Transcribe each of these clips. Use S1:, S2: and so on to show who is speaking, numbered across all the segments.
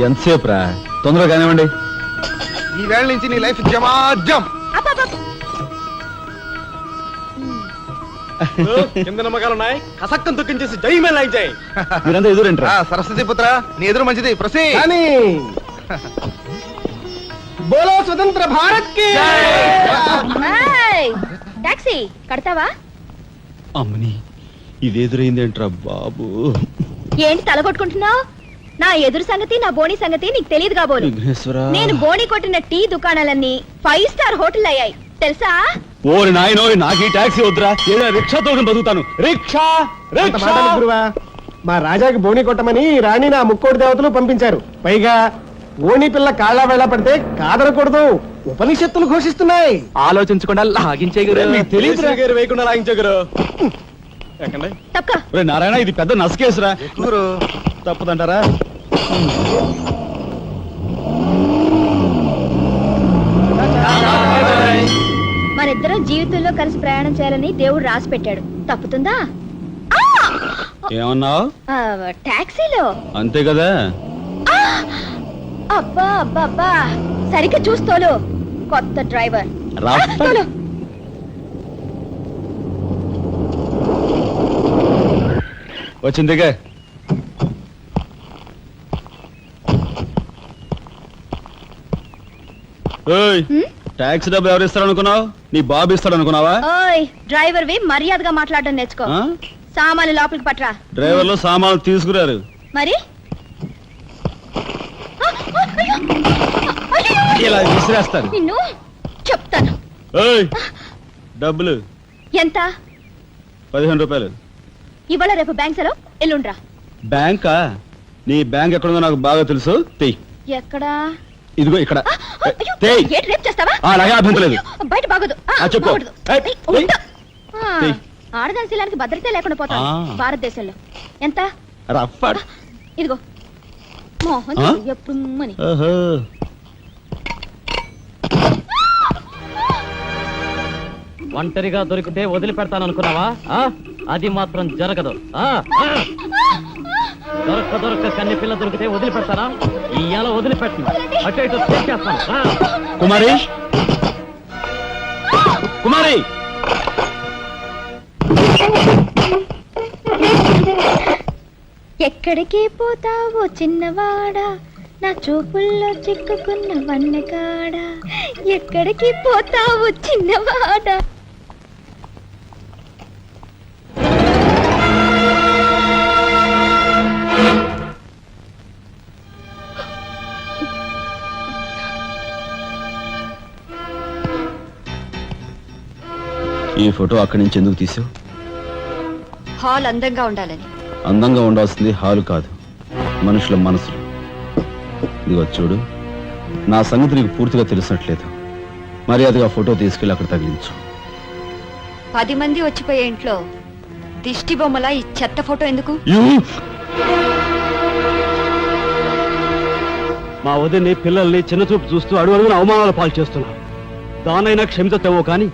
S1: ఎంతసేపు రా, తొందరగా కానివ్వండి.
S2: ఈ వేళ నుంచి నీ లైఫ్ జమాజం.
S3: కింద నమ్మకాలున్నాయి, కసక్కం తొక్కించేసి జై మేళ జై.
S1: మీరంతా ఎదురేంట్రా?
S2: సరస్వతి పుత్ర, నీ ఎదురు మంచిది. ప్రసీ
S3: బోలో స్వతంత్ర భారత్ కి
S4: టాక్సీ కడతావా?
S1: అమ్మని, ఇది ఎదురైందేంట్రా బాబు?
S4: ఏంటి తల కొట్టుకుంటున్నావు? నా ఎదురు సంగతి, నా బోణి సంగతి నీకు తెలియదు కాబోలు. నేను బోణి కొట్టిన టీ దుకాణాలన్నీ 5 స్టార్ హోటల్ అయ్యాయి తెలుసా?
S1: ఓరి నాయనో, నాకు ఈ టాక్సీ వద్దురా, ఏదో రిక్షాతో బతుకుతాను. రిక్షా
S3: గురువా, మా రాజాకి బోని కొట్టమని రాణి నా ముక్కోటి దేవతలు పంపించారు. పైగా ఓణి పిల్ల కాళ్ళ వేళ పడితే కాదనకూడదు, ఉపనిషత్తులు ఘోషిస్తున్నాయి.
S5: ఆలోచించకుండా లాగించే
S3: తెలియదు వేయకుండా లాగించగరు.
S1: నారాయణ, ఇది పెద్ద నసకేసురా. తప్పదంటారా?
S4: మనిద్దరం జీవితంలో కలిసి ప్రయాణం చేయాలని దేవుడు రాసి పెట్టాడు. తప్పుతుందా?
S1: ఏమన్నావు?
S4: టాక్సీలో
S1: అంతే కదా.
S4: అబ్బా అబ్బా అబ్బా, సరిగ్గా చూస్తోలు. కొత్త డ్రైవర్
S1: వచ్చిందిగా. టాక్సీ డబ్బు ఎవరు ఇస్తారు అనుకున్నావు? నీ బాబు ఇస్తాడు అనుకున్నావా?
S4: ఓయ్ డ్రైవర్ వి మర్యాదగా మాట్లాడడం నేర్చుకో. సామాన్లు లోపలికి పట్రా.
S1: డ్రైవర్లు సామాన్లు తీసుకురారు
S4: మరి
S1: ఇలా విసిరేస్తారు.
S4: నిన్ను చెప్తాను.
S1: డబ్బులు
S4: ఎంత?
S1: 15 రూపాయలు.
S4: ఇవాళ రేపు బ్యాంక్ సెలవు, ఎల్లుండ్రా.
S1: బ్యాంకా? నీ బ్యాంక్ ఎక్కడుందో నాకు బాగా తెలుసు.
S4: ఎక్కడా?
S1: ఇదిగో ఇక్కడ.
S4: రేపు చేస్తావా?
S1: అలాగే అభ్యంతరం లేదు.
S4: బయట బాగోదు.
S1: చెప్పు.
S4: ఆడదాని శీలానికి భద్రత లేకుండా పోతా భారతదేశంలో. ఎంత? ఇదిగో మోహన్ ఎప్పుడు.
S5: ఒంటరిగా దొరికితే వదిలిపెడతాను అనుకున్నావా? అది మాత్రం జరగదు. దొరక్క కన్ని పిల్ల దొరికితే వదిలిపెడతానా? ఇయ్యాల వదిలిపెట్టను, అటు ఇటు చేస్తాను.
S1: కుమారి, కుమారి,
S4: ఎక్కడికి పోతావో చిన్నవాడా, నా చూపుల్లో చిక్కుకున్న వన్నకాడా. ఎక్కడికి పోతావో చిన్నవాడా.
S1: ఈ ఫోటో అక్కడి నుంచి ఎందుకు తీసావు?
S4: హాల్ అందంగా ఉండాలని.
S1: అందంగా ఉండాల్సింది హాలు కాదు, మనుషుల మనసులు. ఇదిగో చూడు, నా సంగతి నీకు పూర్తిగా తెలిసినట్లేదు. మర్యాదగా ఫోటో తీసుకెళ్ళి అక్కడ తగిలించు.
S4: 10 మంది వచ్చిపోయే ఇంట్లో దిష్టి బొమ్మలా ఈ చెత్త ఫోటో ఎందుకు?
S5: మా వదిని పిల్లల్ని చిన్నచూపు చూస్తూ అడుగున అవమానాలు పాలు చేస్తున్నా. దానైనా క్షమితేవో కానీ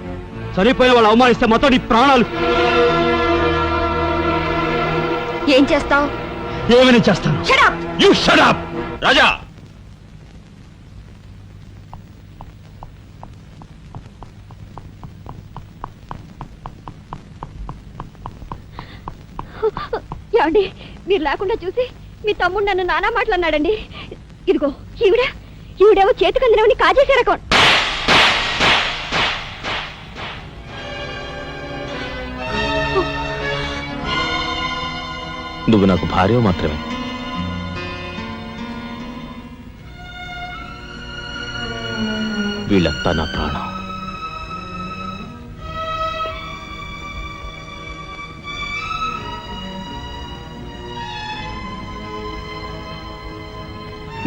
S5: చనిపోయిన వాళ్ళు అవమానిస్తే మొత్తం నీ ప్రాణాలు.
S4: ఏం చేస్తావు?
S5: ఏమైనా చేస్తాను.
S1: రాజా,
S4: ఏమండి, మీరు లేకుండా చూసి మీ తమ్ముడు నన్ను నానా మాట్లాడినాడండి. ఇదిగో ఈవిడేమో చేతికి అందినవని కాజేసే రకం.
S5: నువ్వు నాకు భార్య మాత్రమే. వీళ్ళంతా నా ప్రాణం.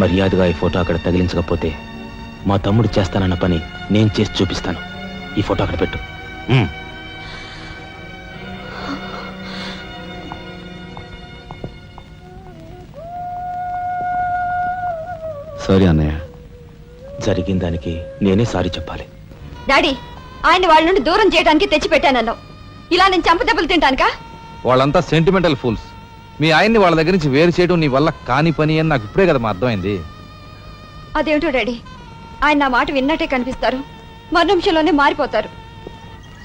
S5: మర్యాదగా ఈ ఫోటో అక్కడ తగిలించకపోతే మా తమ్ముడు చేస్తానన్న పని నేను చేసి చూపిస్తాను. ఈ ఫోటో అక్కడ పెట్టు.
S1: సారీ అన్నయ్య.
S5: జరిగిన దానికి నేనే సారీ చెప్పాలి.
S4: డాడీ, ఆయన వాళ్ళ నుండి దూరం చేయడానికి తెచ్చి పెట్టానన్నావు. ఇలా నేను చంపదెబ్బలు తింటానుకా?
S2: వాళ్ళంతా సెంటిమెంటల్ ఫూల్స్.
S6: మీ ఆయన్ని వాళ్ళ దగ్గర నుంచి వేరు చేయడం నీ వల్ల కాని పని అని నాకు ఇప్పుడే కదమ్మా అర్థమైంది.
S4: అదేమిటో డాడీ, ఆయన నా మాట విన్నట్టే కనిపిస్తారు, మరు నిమిషంలోనే మారిపోతారు.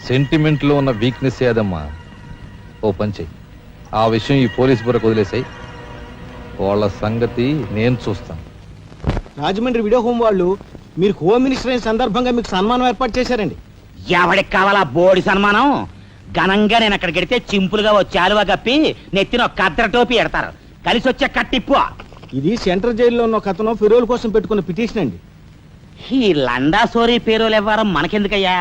S6: సెంటిమెంట్ లో ఉన్న వీక్నెస్ ఏదమ్మా. ఓ పని చెయ్యి, ఆ విషయం ఈ పోలీస్ బుర్రకు వదిలేసాయి. వాళ్ళ సంగతి నేను చూస్తాను.
S3: రాజమండ్రి వీడియో హోమ్ వాళ్ళు మీరు హోమ్ మినిస్టర్ అయిన సందర్భంగా మీకు సన్మానం ఏర్పాటు చేశారండి.
S7: ఎవడికి కావాలా బోడి సన్మానం? ఘనంగా నేను అక్కడికి వెడితే చింపులుగా ఓ చాలువా కప్పి నెత్తిన ఒక కద్దర టోపీ ఎడతారు. కలిసి వచ్చే కట్టిప్పు.
S3: ఇది సెంట్రల్ జైల్లో ఉన్న ఒక అతను ఫిరోల్ కోసం పెట్టుకున్న పిటిషన్ అండి.
S7: ఈ లండా సోరీ పేరోలు ఇవ్వరం మనకెందుకయ్యా?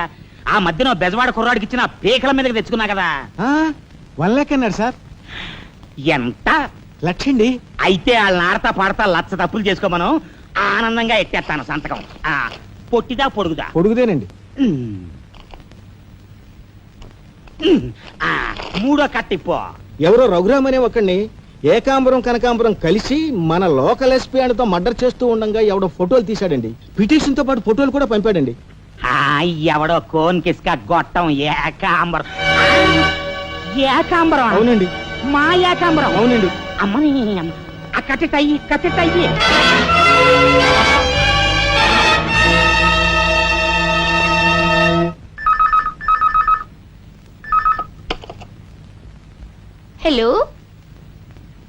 S7: ఆ మధ్యన ఓ బెజవాడ కుర్రాడికి ఇచ్చిన పీకల మీదకి తెచ్చుకున్నా కదా.
S3: 1 లక్ష అన్నాడు సార్.
S7: ఎంత?
S3: లక్షండి.
S7: అయితే వాళ్ళని ఆడతా పాడతా లచ్చ తప్పులు చేసుకోమను, ఆనందంగా ఎట్టేస్తాను సంతకం. పొట్టిదా పొడుగుదా?
S3: పొడుగుదేనండి.
S7: మూడో కట్టిప్పు.
S3: ఎవరో రఘురామ్ అనే ఒకడిని ఏకాంబరం కనకాంబరం కలిసి మన లోకల్ ఎస్పీ ఆయనతో మర్డర్ చేస్తూ ఉండగా ఎవడో ఫోటోలు తీశాడండి. పిటిషన్ తో పాటు ఫోటోలు కూడా పంపాడండి.
S7: ఎవడో కోన్ కిస్క గొట్టం ఏకాంబరం. ఏకాంబరం?
S3: అవునండి.
S7: మా ఏకాంబరం?
S3: అవునండి.
S7: అమ్మని కట్టెటయ్యి కట్టెటయ్యి.
S4: హలో,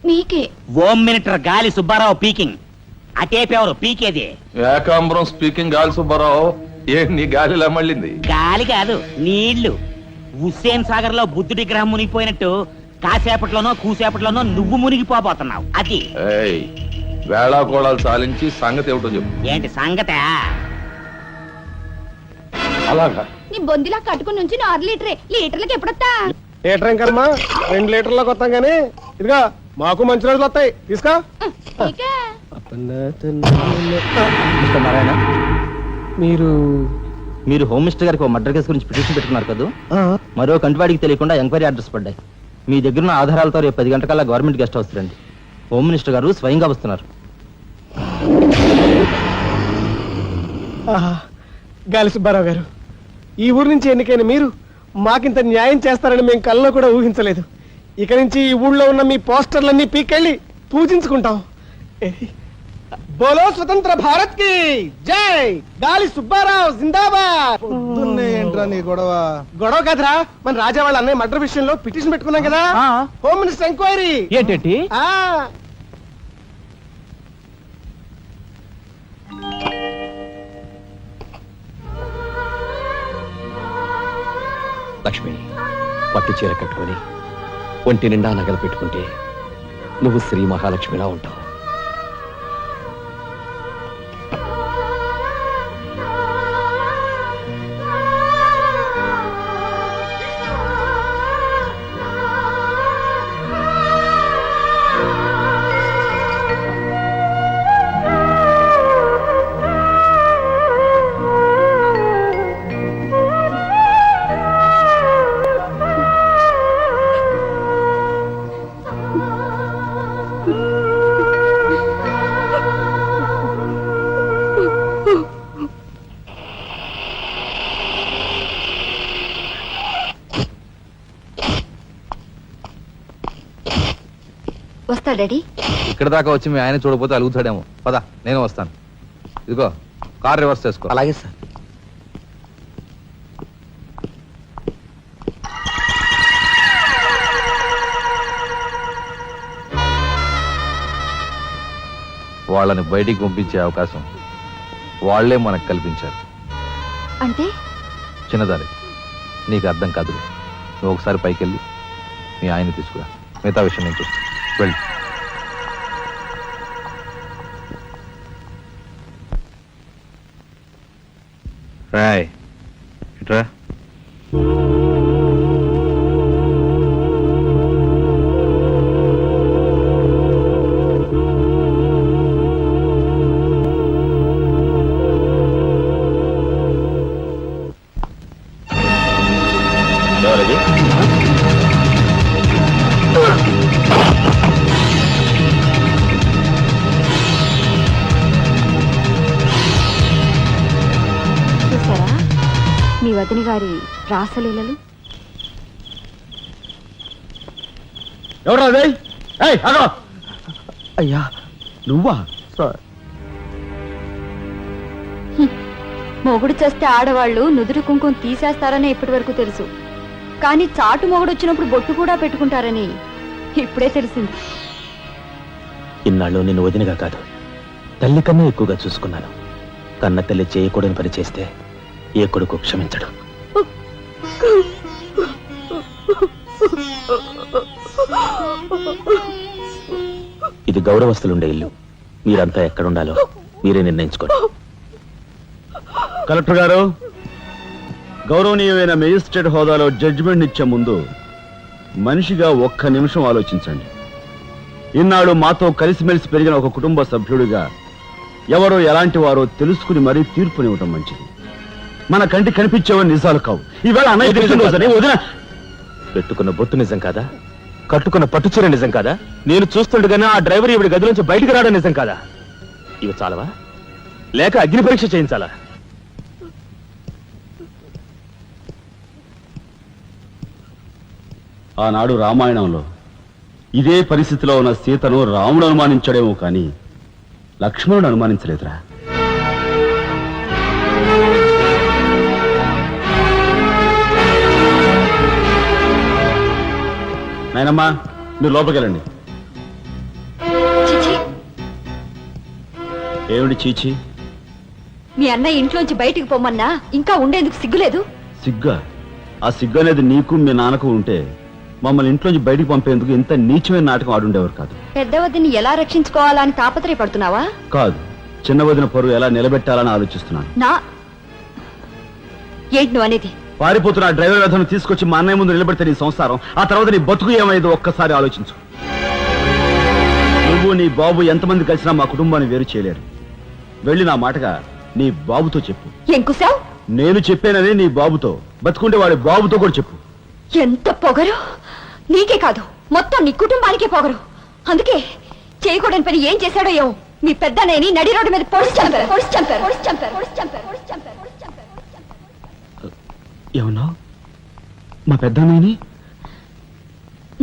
S4: మీకే.
S7: ఓం మినిటర్ గాలి సుబ్బారావు పీకింగ్. అటేపెవరు పీకేది?
S6: ఏకాంబరం స్పీకింగ్. గాలి సుబ్బారావు, ఏ నీ గాలిలా మళ్ళింది?
S7: గాలి కాదు, నీళ్లు. హుస్సేన్ సాగర్ లో బుద్ధుడి గ్రహం మునిగిపోయినట్టు కాసేపట్లోనో కూసేపట్లోనో నువ్వు మునిగిపోబోతున్నావు. అది
S6: వేళాకోళాలు సాలించి సంగతి ఏమిటో చెప్పు.
S7: ఏంటి సంగతే?
S6: అలాగా?
S4: నీ బొందిలా కట్టుకుని నుంచి 6 లీటరే, లీటర్లకి ఎప్పుడొస్తా?
S3: లీటర్ ఇంకమ్మా 2 లీటర్లకు వస్తాం కానీ ఇదిగా మాకు మంచి రోజులు వస్తాయి. తీసుకో.
S4: నీకే.
S5: మిస్టర్ నారాయణ,
S3: మీరు
S5: మీరు హోమ్ మినిస్టర్ గారికి ఒక మర్డర్ కేసు గురించి పిటిషన్ పెట్టుకున్నారు కదా. మరో కంటివాడికి తెలియకుండా ఎంక్వైరీ అడ్రస్ పడ్డాయి. మీ దగ్గర ఉన్న ఆధారాలతో రేపు 10 గంటకల్లా గవర్నమెంట్ గెస్ట్ హౌస్ రండి. హోమ్ మినిస్టర్ గారు స్వయంగా వస్తున్నారు.
S3: గాలి సుబ్బారావు గారు, ఈ ఊరు నుంచి ఎన్నికైన మీరు మాకింత న్యాయం చేస్తారని మేము కల్లో కూడా ఊహించలేదు. ఇక నుంచి ఈ ఊళ్ళో ఉన్న మీ పోస్టర్లన్నీ పీకెళ్ళి పూజించుకుంటాం. బోలో స్వతంత్ర భారత్ కి జై. గాలి సుబ్బారావు జిందాబాద్.
S2: ఏంట్రా నీ గొడవ?
S3: గొడవ కదరా, మన రాజా వాళ్ళ అన్నయ్య మర్డర్ విషయంలో పిటిషన్ పెట్టుకున్నాం కదా. Home minister enquiry.
S5: ఏంటి?
S8: లక్ష్మి, పట్టు చీర కట్టుకొని ఒంటి నిండా నగలు పెట్టుకుంటే నువ్వు శ్రీ మహాలక్ష్మిలా ఉంటావు.
S4: వస్తా డాడీ.
S6: ఇక్కడ దాకా వచ్చి మీ ఆయన చూడకపోతే అలుగుతాడేమో. పద, నేను వస్తాను. ఇదిగో కార్ రివర్స్ చేసుకో.
S8: అలాగే సార్.
S6: వాళ్ళని బయటికి పంపించే అవకాశం వాళ్లే మనకు కల్పించారు.
S4: అంటే
S6: చిన్నదారి, నీకు అర్థం కాదు. నువ్వు ఒకసారి పైకి వెళ్ళి మీ ఆయన్ని తీసుకురా. మిగతా విషయం నేను చూస్తాను. వెళ్ళి రాయ్ ఇట్రా.
S4: చూసారా మీ వదిన గారి రాసలీలలు?
S3: ఎవరు అదే?
S1: ఏయ్, ఆగు!
S3: అయ్యా
S1: నువ్వా?
S4: మొగుడు చేస్తే ఆడవాళ్ళు నుదురు కుంకుమ తీసేస్తారని ఇప్పటి వరకు తెలుసు, కానీ చాటు మొగుడు వచ్చినప్పుడు బొట్టు కూడా పెట్టుకుంటారని ఇప్పుడే తెలిసింది.
S5: ఇన్నాళ్ళు నిన్ను వదినగా కాదు, తల్లి కన్నా ఎక్కువగా చూసుకున్నాను. కన్న తల్లి చేయకూడని పని చేస్తే ఏ కొడుకు క్షమించడు. ఇది గౌరవస్తులుండే ఇల్లు. మీరంతా ఎక్కడుండాలో మీరే నిర్ణయించుకోండి.
S1: కలెక్టర్ గారు, గౌరవనీయమైన మేజిస్ట్రేట్ హోదాలో జడ్జిమెంట్ ఇచ్చే ముందు మనిషిగా ఒక్క నిమిషం ఆలోచించండి. ఇన్నాళ్ళు మాతో కలిసిమెలిసి పెరిగిన ఒక కుటుంబ సభ్యుడిగా ఎవరో ఎలాంటి వారో తెలుసుకుని మరీ తీర్పునివ్వటం మంచిది. మన కంటి కనిపించేవని నిజాలు కావు. ఈవేళ అన్నయ్య పుట్టినరోజని వదిన
S5: పెట్టుకున్న బొట్టు నిజం కాదా? కట్టుకున్న పట్టుచీర నిజం కాదా? నేను చూస్తుండగానే ఆ డ్రైవర్ ఇవిడి గది నుంచి బయటకు రావడం నిజం కాదా? ఇవి చాలవా, లేక అగ్ని పరీక్ష చేయించాలా?
S1: ఆనాడు రామాయణంలో ఇదే పరిస్థితిలో ఉన్న సీతను రాముడు అనుమానించాడేమో కానీ లక్ష్మణుడు అనుమానించలేదురా. నాయనమ్మా, మీరు లోపలికి వెళ్ళండి.
S4: చిచి,
S1: ఏమిటి చీచి?
S4: మీ అన్నయ్య ఇంట్లోంచి బయటికి పొమ్మన్నా ఇంకా ఉండేందుకు సిగ్గులేదు?
S1: సిగ్గా? ఆ సిగ్గు అనేది నీకు మీ నాన్నకు ఉంటే మమ్మల్ని ఇంట్లోంచి బయటికి పంపేందుకు ఇంత నీచమైన నాటకం ఆడుండేవారు కాదు.
S4: పెద్దవదిని ఎలా రక్షించుకోవాలా అని తాపత్రయపడుతున్నావా?
S1: కాదు, చిన్న వదిన పరువు ఎలా నిలబెట్టాలని ఆలోచిస్తున్నాను.
S4: ఏంటి నువ్వు అనేది?
S1: పారిపోతున్న ఆ డ్రైవర్ వ్యధను తీసుకొచ్చి మా అన్నయ్య ముందు నిలబెడితే నీ సంసారం, ఆ తర్వాత నీ బతుకు ఏమైందో ఒక్కసారి ఆలోచించు. నువ్వు నీ బాబు ఎంతమంది కలిసినా మా కుటుంబాన్ని వేరు చేయలేరు. వెళ్ళి నా మాటగా నీ బాబుతో చెప్పు.
S4: ఏం కుసావ్?
S1: నేను చెప్పానని నీ బాబుతో, బతుకుంటే వాడి బాబుతో కూడా చెప్పు.
S4: ఎంత పొగరు! నీకే కాదు, మొత్తం నీ కుటుంబానికే పొగరు. అందుకే చేయకూడని పని ఏం చేశాడో ఏమో మీ పెద్దనేని నడి రోడ్డు మీద పొడిచి చంపారు.
S1: ఏమన్నా? మా పెద్దన్నయ్యని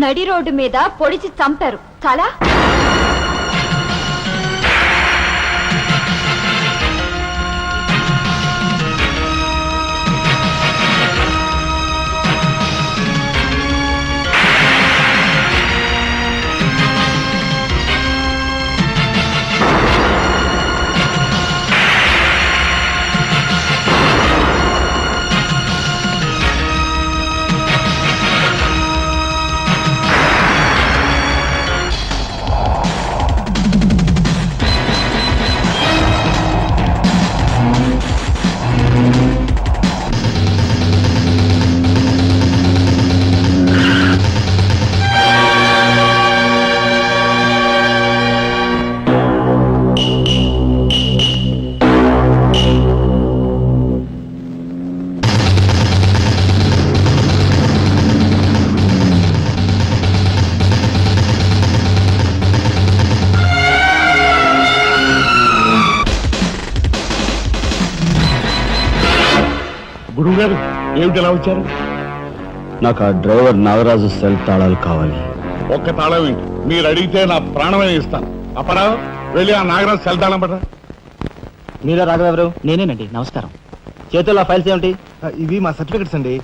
S4: నడి రోడ్డు మీద పొడిచి చంపారు. చాలా
S2: గురువు గారు ఏమిటి ఎలా వచ్చారు?
S1: నాకు ఆ డ్రైవర్ నాగరాజు సెల్ తాళాలు కావాలి.
S2: ఒక్క తాళం ఏంటి, మీరు అడిగితే నా ప్రాణమే ఇస్తాను. అప్పరా వెళ్ళి ఆ నాగరాజు సెల్ తాళం పడరా.
S5: మీరా రాఘవెవరు? నేనేనండి. నమస్కారం. చేతుల్లో ఫైల్స్ ఏమిటి?
S3: ఇవి మా సర్టిఫికెట్స్ అండి.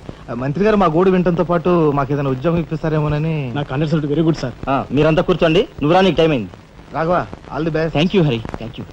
S3: మంత్రి గారు మా గోడు వినటంతో పాటు మాకు ఏదైనా ఉద్యోగం ఇప్పిస్తారేమోనని. నాకు కండక్ట్ వెరీ గుడ్ సార్.
S5: మీరంతా కూర్చోండి. నువ్వు రా, నీకు టైం అయింది.
S3: Raghava, all the best.
S5: Thank you Hari, thank you.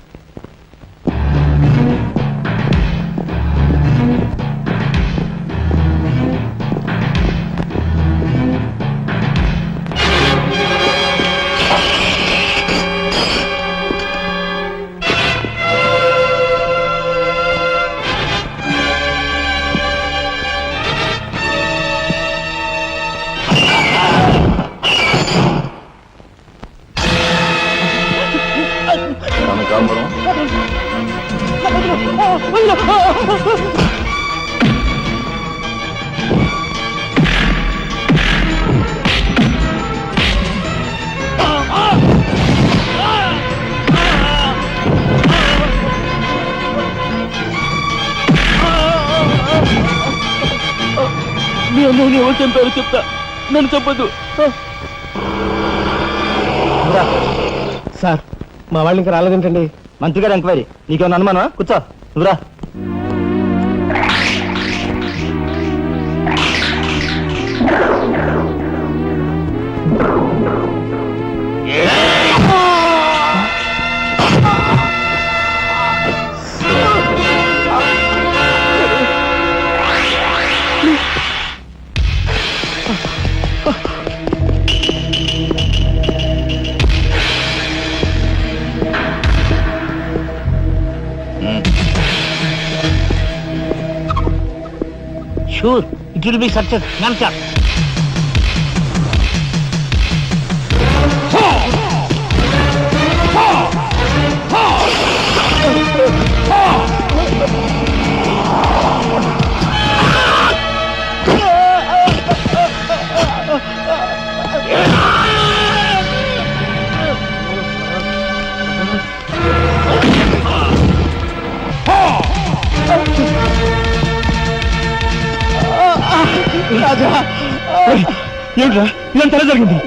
S5: ఎవరు చంపారు చెప్తా, నన్ను చెప్పదు.
S3: సార్ మా వాళ్ళు ఇంకా రాలేదేంటండి?
S5: మంత్రి గారు ఎంక్వైరీ, నీకేమన్నా అనుమానమా? కూర్చో, నువ్వురా.
S7: Sure it will be success.
S3: ఏమిట్రా ఇదంతా ఎలా జరిగింది?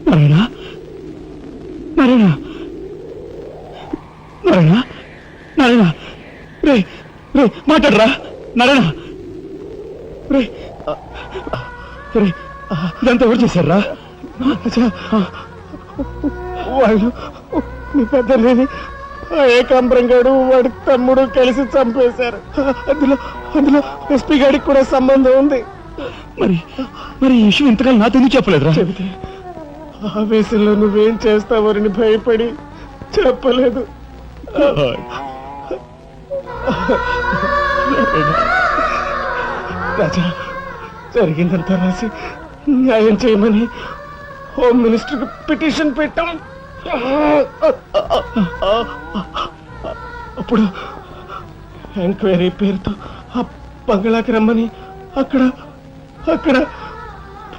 S3: నారాయణ నారాయణ నారాయణ నారాయణ రే రే మాట్లాడరా నారాయణ రే రే ఇదంతా ఎవరు చేశారా? వాళ్ళు మీ పెద్దలేని ఏకాంబరం గారు వాడి తమ్ముడు కలిసి చంపేశారు. అందులో అందులో ఎస్పీ గారికి కూడా సంబంధం ఉంది. మరి మరి ఈ విషయం ఇంతకాలం నాతో ఎందుకు చెప్పలేదురా? చెబితే ఆవేశంలో నువ్వేం చేస్తావని భయపడి చెప్పలేదు. రాజా, జరిగిందంతా రాసి న్యాయం చేయమని హోమ్ మినిస్టర్కి పిటిషన్ పెట్టాం. అప్పుడు ఎంక్వైరీ పేరుతో ఆ బంగ్లాకి రమ్మని అక్కడ అక్కడ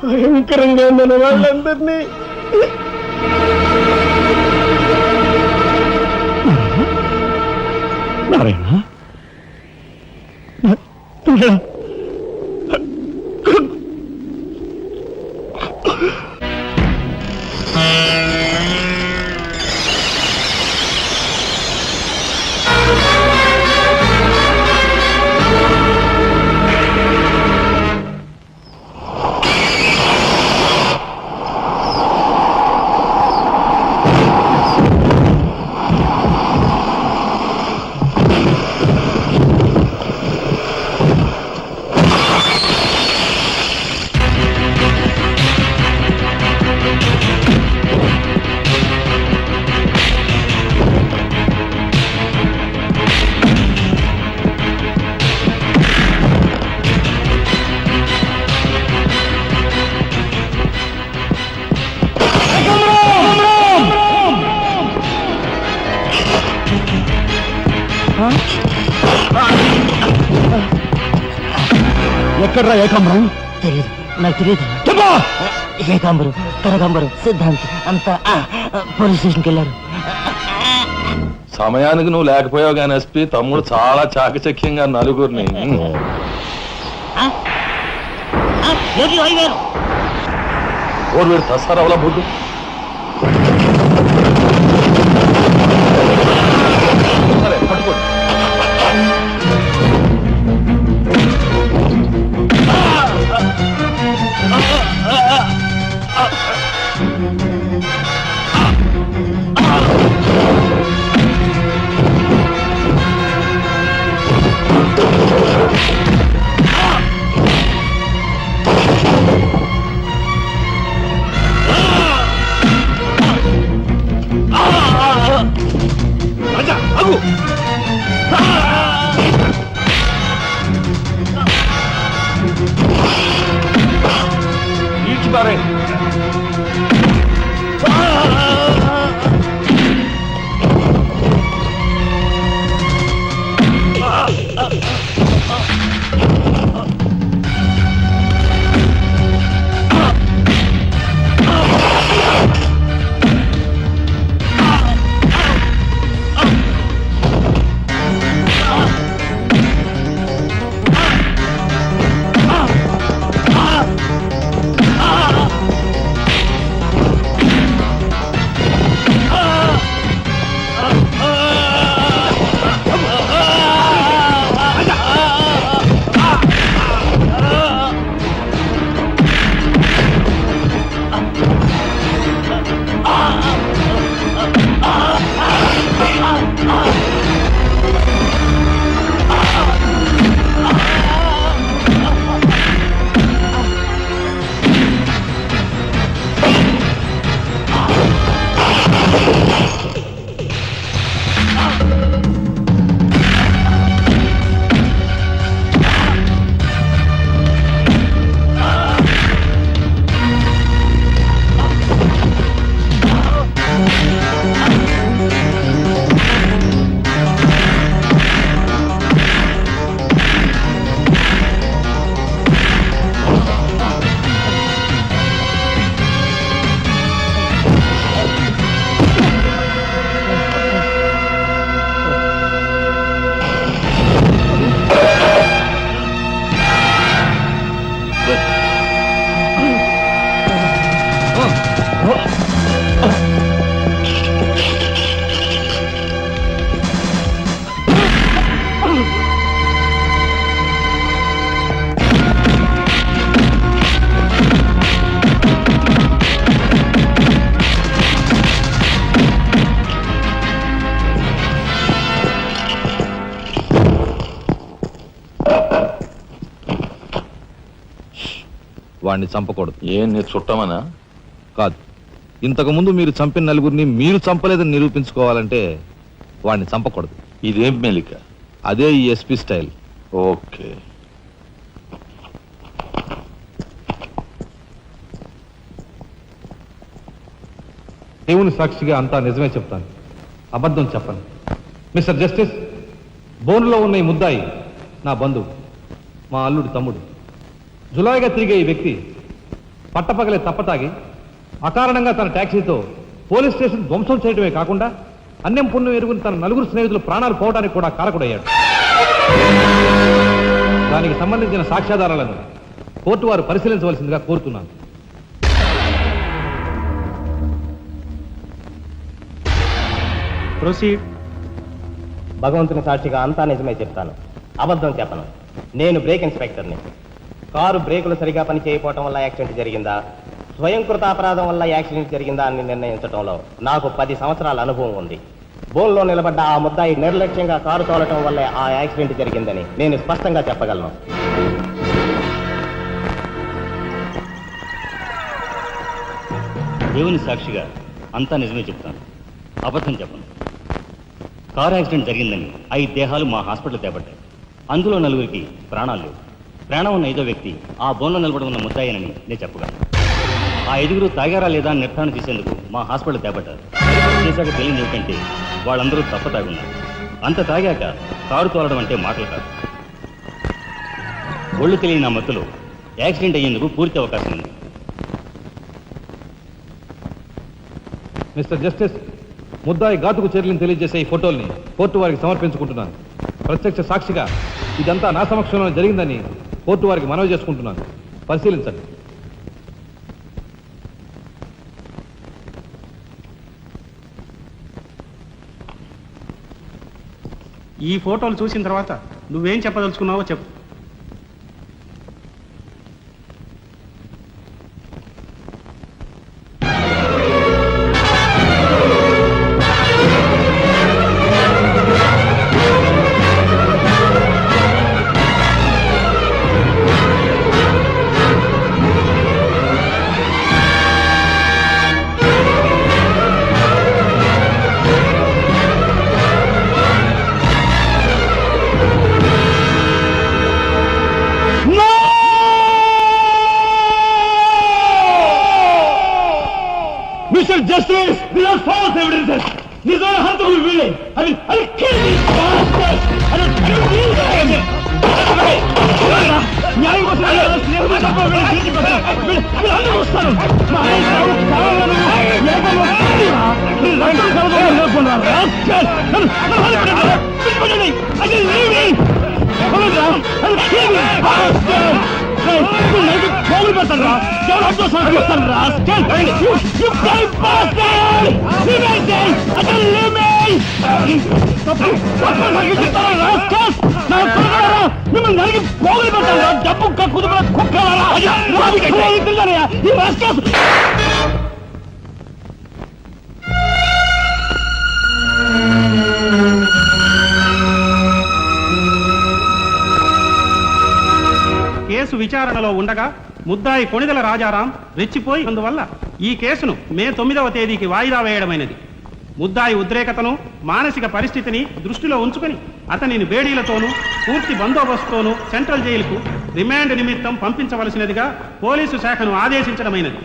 S3: భయంకరంగా మన వాళ్ళందరినీ నారాయణ ఎక్కడ్రా ఏకాంబరం?
S5: తెలియదు, నాకు తెలియదు. ఏకాంబరం, కనకాంబరం, సిద్ధాంత్ అంతా పోలీస్ స్టేషన్కి వెళ్ళారు.
S6: సమయానికి నువ్వు లేకపోయావు కానీ ఎస్పీ తమ్ముడు చాలా చాకచక్యంగా నలుగురిని ఓరు వీడు తస్సారవలా బుడ్డు పట్టుకోండి. వాడిని చంపకూడదు.
S2: ఏం నీ చుట్టమనా?
S6: కాదు, ఇంతకు ముందు మీరు చంపిన నలుగురిని మీరు చంపలేదని నిరూపించుకోవాలంటే వాడిని చంపకూడదు.
S2: ఇదేం మెలిక?
S6: అదే ఈ ఎస్పీ స్టైల్.
S2: ఓకే.
S6: దేవుని సాక్షిగా అంతా నిజమే చెప్తాను, అబద్ధం చెప్పను. మిస్టర్ జస్టిస్, బోన్లో ఉన్న ఈ ముద్దాయి నా బంధువు, మా అల్లుడు తమ్ముడు. జులాయిగా తిరిగే ఈ వ్యక్తి పట్టపగలే తప్పతాగి అకారణంగా తన ట్యాక్సీతో పోలీస్ స్టేషన్ ధ్వంసం చేయడమే కాకుండా అన్యం పుణ్యం ఎరుగుని తన నలుగురు స్నేహితులు ప్రాణాలు పోవడానికి కూడా కారకుడయ్యాడు. దానికి సంబంధించిన సాక్ష్యాధారాలను కోర్టు వారు పరిశీలించవలసిందిగా కోరుతున్నాను.
S3: ప్రొసీడ్.
S5: భగవంతుని సాక్షిగా అంతా నిజమే చెప్తాను, అబద్ధం చెప్పను. నేను బ్రేక్ ఇన్స్పెక్టర్ని. కారు బ్రేకులు సరిగా పని చేయకపోవటం వల్ల యాక్సిడెంట్ జరిగిందా, స్వయంకృత అపరాధం వల్ల యాక్సిడెంట్ జరిగిందా అని నిర్ణయించడంలో నాకు 10 సంవత్సరాల అనుభవం ఉంది. బోన్లో నిలబడ్డ ఆ ముద్దాయి నిర్లక్ష్యంగా కారు తోలటం వల్లే ఆ యాక్సిడెంట్ జరిగిందని నేను స్పష్టంగా చెప్పగలను.
S9: దేవుని సాక్షిగా అంతా నిజమే చెప్తాను, అబద్ధం చెప్పను. కారు యాక్సిడెంట్ జరిగిందని 5 దేహాలు మా హాస్పిటల్ తేబడ్డాయి. అందులో 4గురికి ప్రాణాలు లేవు. ప్రాణం ఉన్న 5వ వ్యక్తి ఆ బోన్లో నిలబడి ఉన్న ముద్దాయనని నేను చెప్పగలను. ఆ 5గురు తాగారా లేదా అని నిర్ధారణ చేసేందుకు మా హాస్పిటల్ తేబడ్డారు. చేశాక తెలియదు ఏమిటంటే వాళ్ళందరూ తప్ప తాగున్నారు. అంత తాగాక కారు తోలడం అంటే మాటలు కాదు. ఒళ్ళు తెలియని ఆ మత్తులో యాక్సిడెంట్ అయ్యేందుకు పూర్తి అవకాశం ఉంది.
S6: మిస్టర్ జస్టిస్, ముద్దాయి ఘాతుకు చర్యలను తెలియజేసే ఈ ఫోటోల్ని కోర్టు వారికి సమర్పించుకుంటున్నాను. ప్రత్యక్ష సాక్షిగా ఇదంతా నా సమక్షంలో జరిగిందని కోర్టు వారికి మనవి చేసుకుంటున్నాను. పరిశీలించండి.
S3: ఈ ఫోటోలు చూసిన తర్వాత నువ్వేం చెప్పదలుచుకున్నావో చెప్పు.
S2: Mr. Justice, these are false evidences. These are harmful willing. I'll kill these bastards. I'll kill these guys. న్యాయం కోసం స్నేహితులు తప్ప వీళ్ళు వస్తారు. పోగులు పెడతారా? ఎవరు అడ్డు వస్తాను రా? మిమ్మల్ని నరికి పోగులు పెడతారా? డబ్బు కుదురు కుక్కలారా? ఈ రాష్ట్ర
S3: కేసు విచారణలో ఉండగా ముద్దాయి కొణిదెల రాజారాం రెచ్చిపోయి అందువల్ల ఈ కేసును మే 9వ తేదీకి వాయిదా వేయడమైనది. ముద్దాయి ఉద్రేకతను, మానసిక పరిస్థితిని దృష్టిలో ఉంచుకొని అతనిని బేడీలతోనూ పూర్తి బందోబస్తుతోనూ సెంట్రల్ జైలుకు రిమాండ్ నిమిత్తం పంపించవలసినదిగా పోలీసు శాఖను ఆదేశించడమైనది.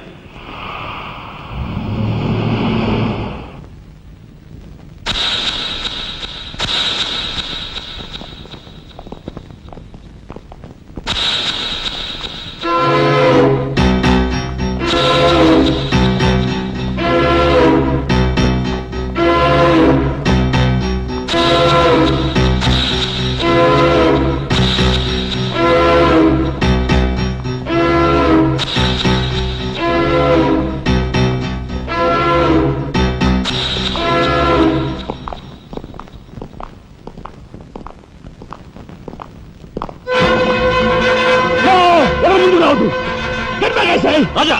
S2: Raja!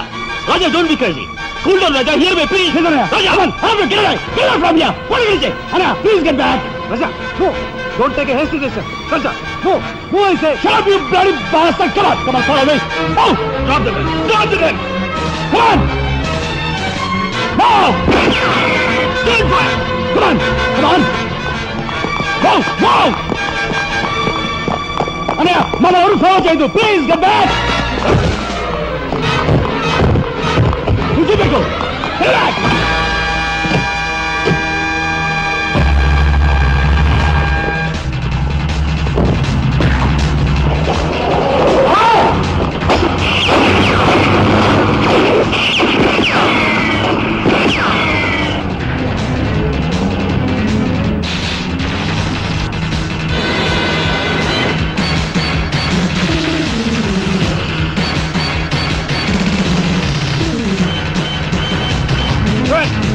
S2: Raja, don't be crazy! Cool down, Raja! Hear me, please! Raja, come on! Get away! Get away from here! What is it? Anna, please get back!
S6: Raja, no! Don't take a hasty decision. Raja, no! No, I say!
S2: Shut up, you bloody bastard! Come on, follow me! Oh! Drop the gun! Drop the gun! Come on! Now! Stand fire! Come on! Come on! Go! Go! Anaya, మన ఎవరు follow చేయదు. Please get back! Go! Get back!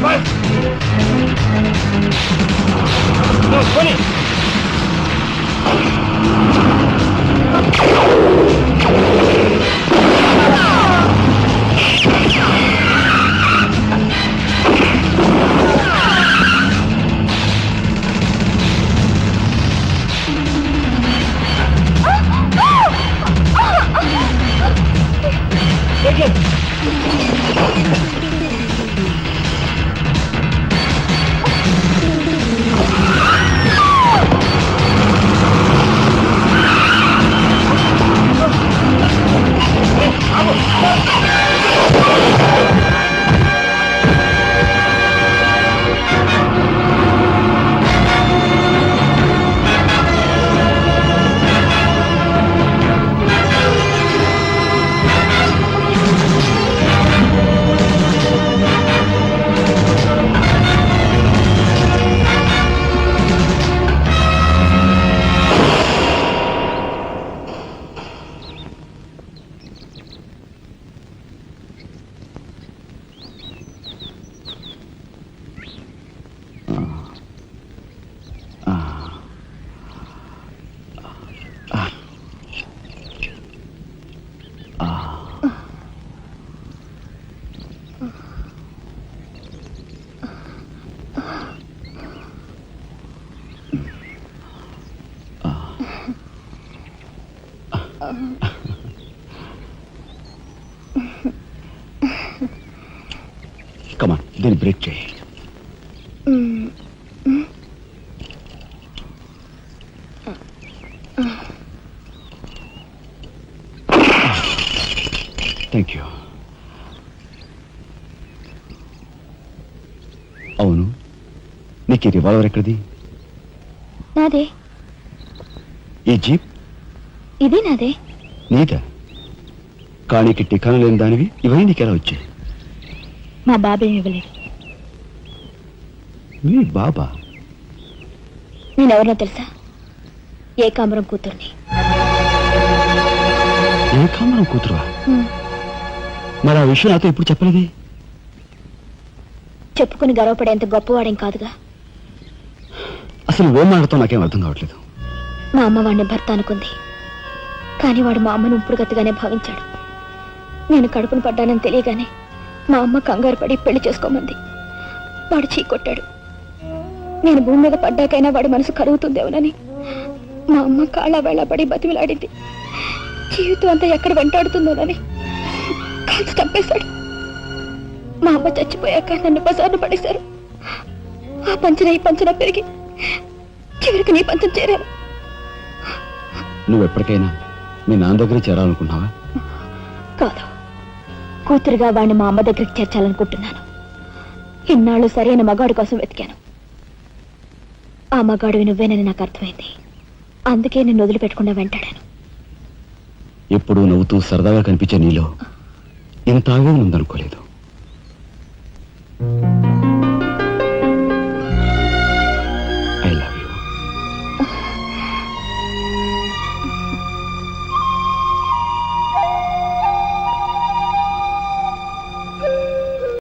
S2: Right! No, 20! Take it!
S1: Come on, then break చేయి. Thank you. అవును, నీకు ఈ revolver ఎక్కడిది?
S4: నాదే.
S1: ఈ జీప్?
S4: ఇది నాదే.
S1: నీదా? కానీకి టికాను లేని దానివి ఇవన్నీ నీకెలా వచ్చాయి?
S4: మా బాబే ఇవ్వలేదు.
S1: మీ బాబా?
S4: నేనెవరినో తెలుసా? ఏకాంబరం కూతుర్ని.
S1: ఏకాంబరం కూతురువా? మరి ఆ విషయం నాతో ఇప్పుడు చెప్పలేదే?
S4: చెప్పుకుని గర్వపడేంత గొప్పవాడేం కాదుగా.
S1: అసలు ఏం మాట్లాడుతూ నాకేం అర్థం కావట్లేదు.
S4: మా అమ్మ వాడిని భర్త అనుకుంది, కానీ వాడు మా అమ్మను ఉంపుడుగత్తగానే భావించాడు. నేను కడుపును పడ్డానని తెలియగానే మా అమ్మ కంగారు పడి పెళ్లి చేసుకోమంది. వాడు చీకొట్టాడు. నేను భూమి మీద పడ్డాకైనా వాడి మనసు కరుగుతుందేమోనని మా అమ్మ కాళ్ళ వేళ పడి బతిమిలాడింది. జీవితం అంతా ఎక్కడ వెంటాడుతుందోనని కాల్చి చంపేశాడు. మా అమ్మ చచ్చిపోయాక నన్ను బజార్ను పడేశారు. ఆ పంచన ఈ పంచన పెరిగి చివరికి నీ పంచం చేరాను.
S1: నువ్వు ఎప్పటికైనా మీ నాన్న దగ్గర చేరాలనుకున్నావా?
S4: కాదు, కూతురుగా వాడిని మా అమ్మ దగ్గరికి చేర్చాలనుకుంటున్నాను. ఇన్నాళ్ళు సరైన మగాడు కోసం వెతికాను. ఆ మగాడివి నువ్వేనని నాకు అర్థమైంది. అందుకే నేను వదిలిపెట్టకుండా వెంటాడాను.
S1: ఎప్పుడూ నవ్వుతూ సరదాగా కనిపించే నీలో ఇంత ఆవేదన ఉందనుకోలేదు.